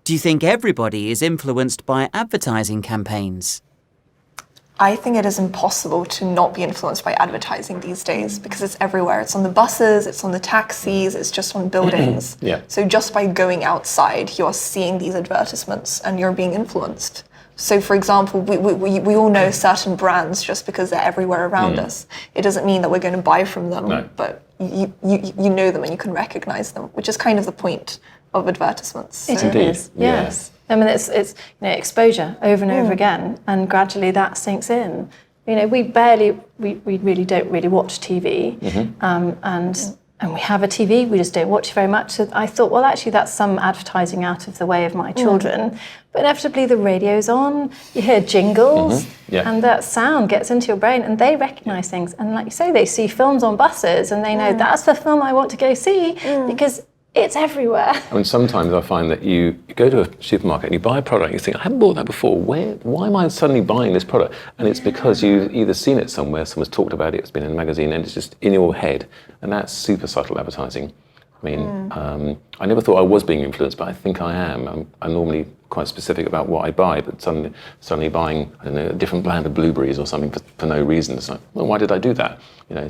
Do you think everybody is influenced by advertising campaigns? I think it is impossible to not be influenced by advertising these days because it's everywhere. It's on the buses, it's on the taxis, it's just on buildings. Yeah. So just by going outside, you are seeing these advertisements and you're being influenced. So for example, we all know certain brands just because they're everywhere around us. It doesn't mean that we're going to buy from them, but you know them and you can recognize them, which is kind of the point of advertisements. So. It is, yes. I mean, it's exposure over and over again, and gradually that sinks in. We really don't really watch TV, and we have a TV, we just don't watch it very much. So I thought, well, actually, that's some advertising out of the way of my children. But inevitably, the radio's on, you hear jingles, and that sound gets into your brain, and they recognise things. And like you say, they see films on buses, and they know that's the film I want to go see because it's everywhere. I mean, sometimes I find that you go to a supermarket and you buy a product and you think, I haven't bought that before. Why am I suddenly buying this product? And it's because you've either seen it somewhere, someone's talked about it, it's been in a magazine, and it's just in your head. And that's super subtle advertising. I mean, I never thought I was being influenced, but I think I am. I'm normally quite specific about what I buy, but suddenly buying, I don't know, a different brand of blueberries or something for no reason. It's like, well, why did I do that?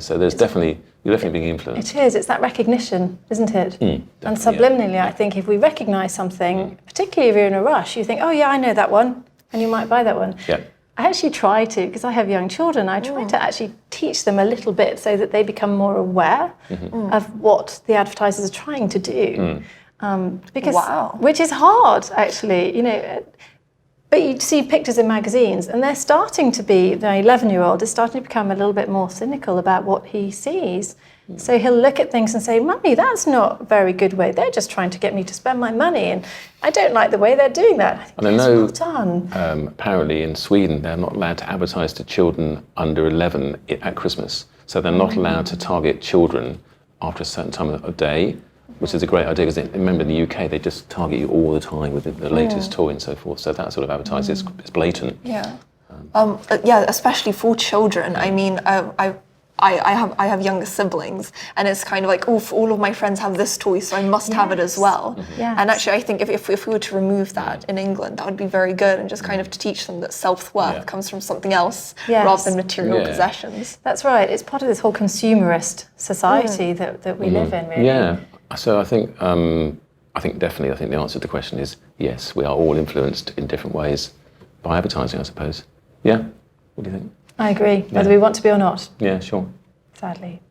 So you're definitely being influenced. It is. It's that recognition, isn't it? And subliminally, I think if we recognise something, particularly if you're in a rush, you think, oh yeah, I know that one, and you might buy that one. Yeah. I actually try to, because I have young children, I try to actually teach them a little bit so that they become more aware of what the advertisers are trying to do. Which is hard, actually, But you see pictures in magazines, and they're starting to be, the 11-year-old is starting to become a little bit more cynical about what he sees. So he'll look at things and say, Mummy, that's not a very good way. They're just trying to get me to spend my money, and I don't like the way they're doing that. And I know, well done. Apparently in Sweden, they're not allowed to advertise to children under 11 at Christmas. So they're not allowed to target children after a certain time of day, which is a great idea, because remember in the UK, they just target you all the time with the latest toy and so forth. So that sort of advertising is blatant. Yeah. Especially for children. I mean, I have younger siblings, and it's kind of like, oh, all of my friends have this toy, so I must have it as well. And actually, I think if we were to remove that in England, that would be very good, and just kind of to teach them that self-worth comes from something else rather than material possessions. That's right. It's part of this whole consumerist society that we live in, really. Yeah. So I think definitely the answer to the question is yes, we are all influenced in different ways by advertising, I suppose. Yeah? What do you think? I agree, whether we want to be or not. Yeah, sure. Sadly.